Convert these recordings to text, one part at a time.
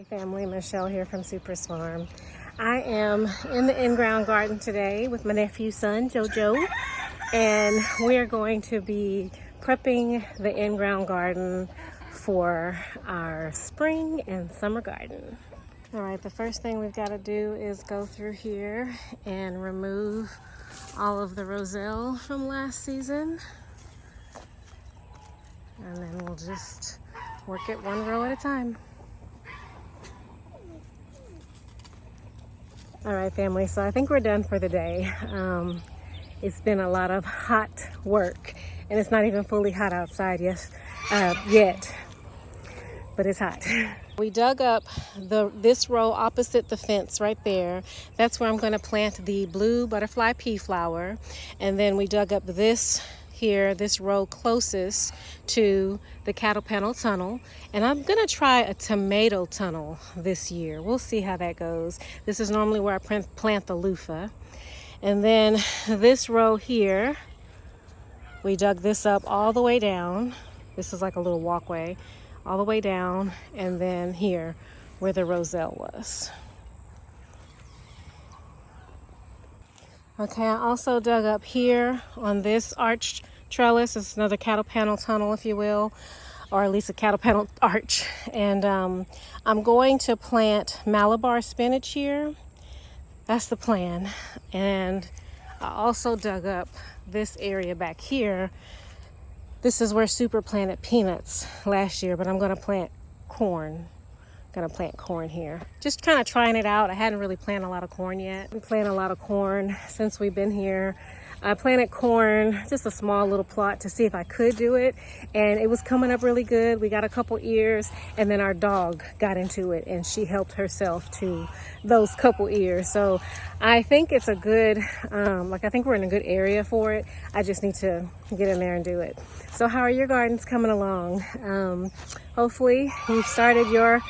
Hey family, Michelle here from Supersfarm. I am in the in-ground garden today with my nephew's son, Jojo, and we're going to be prepping the in-ground garden for our spring and summer garden. All right, the first thing we've got to do is go through here and remove all of the roselle from last season. And then we'll just work it one row at a time. All right, family, so I think we're done for the day. It's been a lot of hot work, and it's not even fully hot outside yet, but it's hot. We dug up this row opposite the fence right there. That's where I'm going to plant the blue butterfly pea flower. And then we dug up this row closest to the cattle panel tunnel, and I'm gonna try a tomato tunnel this year. We'll see how that goes. This is normally where I plant the loofah. And then this row here, we dug this up all the way down. This is like a little walkway all the way down, and then here where the roselle was. Okay, I also dug up here on this arched trellis. It's another cattle panel tunnel, if you will, or at least a cattle panel arch. And I'm going to plant Malabar spinach here. That's the plan. And I also dug up this area back here. This is where Super planted peanuts last year, but I'm going to plant corn. Gonna plant corn here. Just kind of trying it out. I hadn't really planted a lot of corn yet. We planted a lot of corn since we've been here. I planted corn, just a small little plot to see if I could do it, and it was coming up really good. We got a couple ears, and then our dog got into it, and she helped herself to those couple ears. So I think it's a good, I think we're in a good area for it. I just need to get in there and do it. So how are your gardens coming along? Hopefully you've started your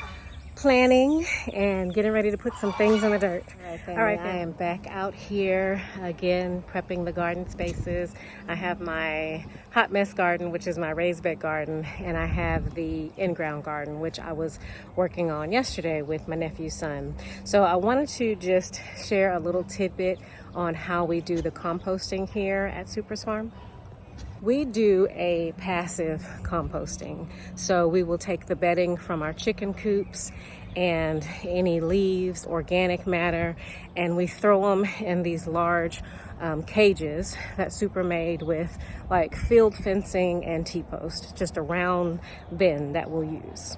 planning and getting ready to put some things in the dirt. All right, I am back out here again prepping the garden spaces. I have my hot mess garden, which is my raised bed garden, and I have the in-ground garden, which I was working on yesterday with my nephew's son. So I wanted to just share a little tidbit on how we do the composting here at Supersfarm. We do a passive composting. So we will take the bedding from our chicken coops and any leaves, organic matter, and we throw them in these large cages that Super made with like field fencing and T-post, just a round bin that we'll use.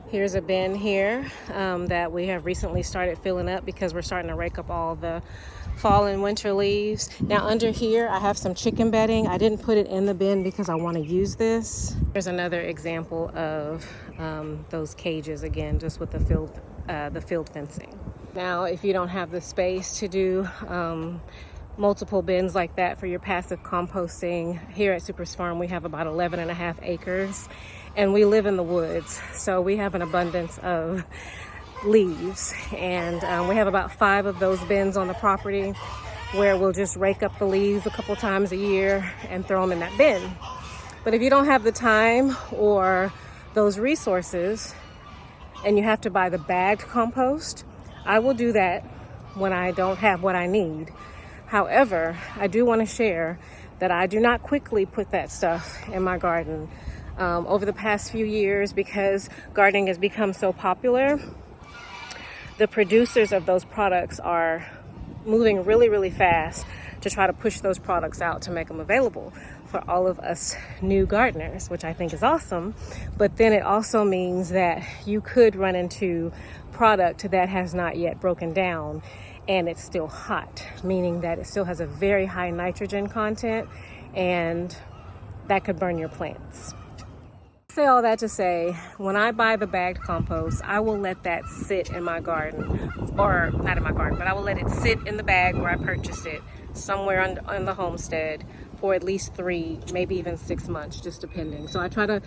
Here's a bin here that we have recently started filling up because we're starting to rake up all the fall and winter leaves. Now under here I have some chicken bedding. I didn't put it in the bin because I want to use this. There's another example of those cages, again, just with the field fencing. Now if you don't have the space to do multiple bins like that for your passive composting, here at Supersfarm we have about 11.5 acres, and we live in the woods, so we have an abundance of leaves, and we have about 5 of those bins on the property where we'll just rake up the leaves a couple times a year and throw them in that bin. But if you don't have the time or those resources and you have to buy the bagged compost, I will do that when I don't have what I need. However, I do want to share that I do not quickly put that stuff in my garden. Over the past few years, because gardening has become so popular, the producers of those products are moving really, really fast to try to push those products out to make them available for all of us new gardeners, which I think is awesome. But then it also means that you could run into product that has not yet broken down and it's still hot, meaning that it still has a very high nitrogen content, and that could burn your plants. Say all that to say, when I buy the bagged compost, I will let that sit in my garden, or not in my garden, but I will let it sit in the bag where I purchased it, somewhere on the homestead, for at least 3, maybe even 6 months, just depending. So I try to,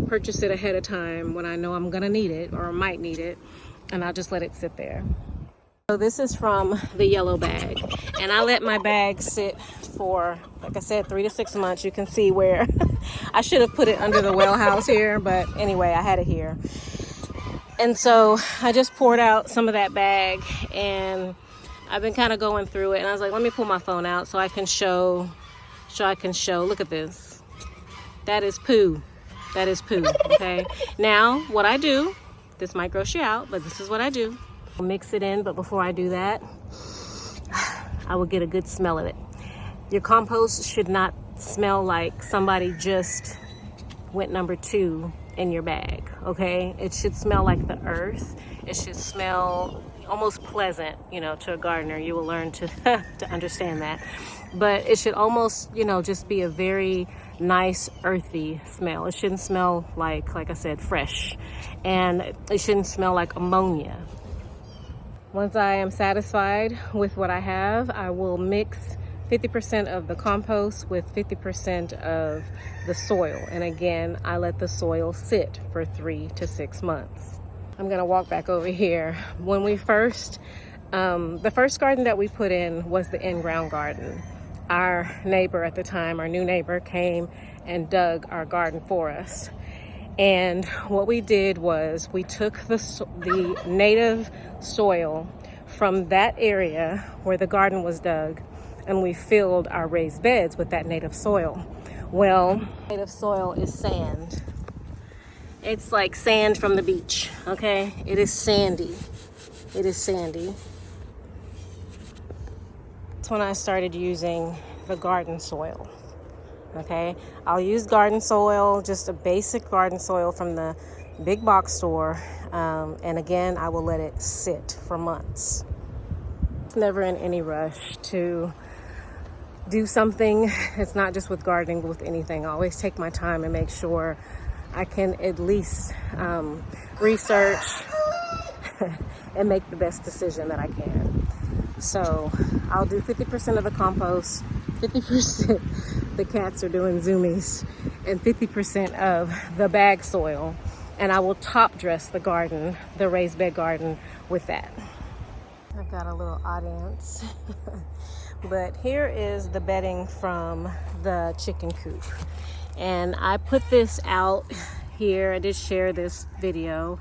purchase it ahead of time when I know I'm gonna need it or might need it, and I'll just let it sit there. So this is from the yellow bag, and I let my bag sit for, like I said, 3 to 6 months. You can see where I should have put it under the well house here, but anyway, I had it here. And so I just poured out some of that bag, and I've been kind of going through it, and I was like, let me pull my phone out so I can show, look at this. That is poo. That is poo, okay? Now, what I do, this might gross you out, but this is what I do. I'll mix it in, but before I do that, I will get a good smell of it. Your compost should not smell like somebody just went number 2 in your bag, okay? It should smell like the earth. It should smell almost pleasant, you know, to a gardener. You will learn to to understand that. But it should almost, you know, just be a very nice earthy smell. It shouldn't smell like I said, fresh. And it shouldn't smell like ammonia. Once I am satisfied with what I have, I will mix 50% of the compost with 50% of the soil. And again, I let the soil sit for 3 to 6 months. I'm gonna walk back over here. When we first, the first garden that we put in was the in-ground garden. Our neighbor at the time, our new neighbor, came and dug our garden for us. And what we did was we took the native soil from that area where the garden was dug, and we filled our raised beds with that native soil. Well, native soil is sand. It's like sand from the beach, okay? It is sandy. It is sandy. That's when I started using the garden soil, okay? I'll use garden soil, just a basic garden soil from the big box store. And again, I will let it sit for months. It's never in any rush to do something. It's not just with gardening, but with anything. I always take my time and make sure I can at least research and make the best decision that I can. So I'll do 50% of the compost, 50% the cats are doing zoomies, and 50% of the bag soil. And I will top dress the garden, the raised bed garden, with that. I've got a little audience. But here is the bedding from the chicken coop. And I put this out here. I did share this video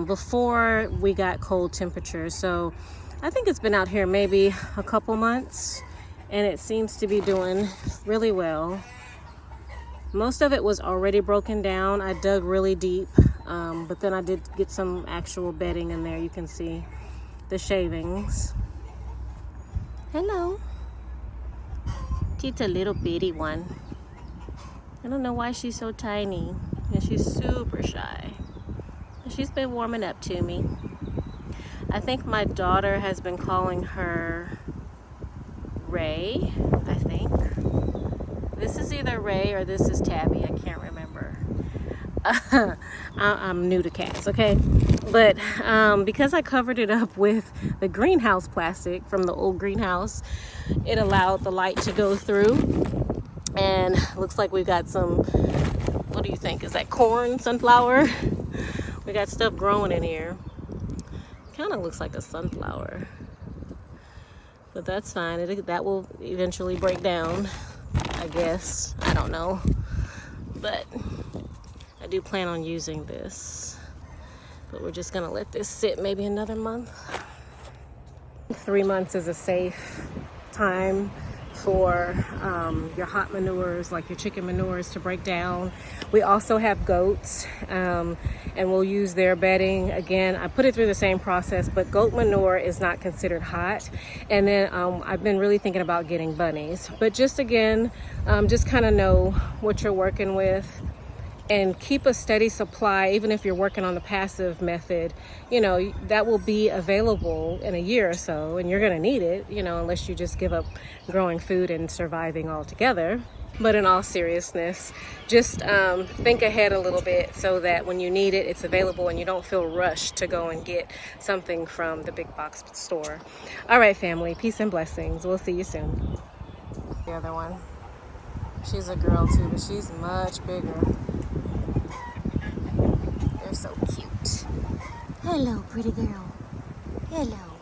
before we got cold temperatures. So I think it's been out here maybe a couple months, and it seems to be doing really well. Most of it was already broken down. I dug really deep, but then I did get some actual bedding in there. You can see the shavings. Hello. She's a little bitty one. I don't know why she's so tiny, and she's super shy. She's been warming up to me. I think my daughter has been calling her Ray, I think. This is either Ray or this is Tabby. I can't remember. I'm new to cats, okay? But because I covered it up with the greenhouse plastic from the old greenhouse, it allowed the light to go through. And looks like we've got some, what do you think? Is that corn, sunflower? We got stuff growing in here. Kind of looks like a sunflower. But that's fine. That will eventually break down, I guess. I don't know. But I do plan on using this. But we're just gonna let this sit maybe another month. 3 months is a safe time for your hot manures, like your chicken manures, to break down. We also have goats, and we'll use their bedding. Again, I put it through the same process, but goat manure is not considered hot. And then I've been really thinking about getting bunnies. But just again, just kind of know what you're working with, and keep a steady supply. Even if you're working on the passive method, you know, that will be available in a year or so, and you're gonna need it, you know, unless you just give up growing food and surviving altogether. But in all seriousness, just think ahead a little bit so that when you need it, it's available and you don't feel rushed to go and get something from the big box store. All right, family, peace and blessings. We'll see you soon. The other one, she's a girl too, but she's much bigger. They're so cute. Hello, pretty girl. Hello.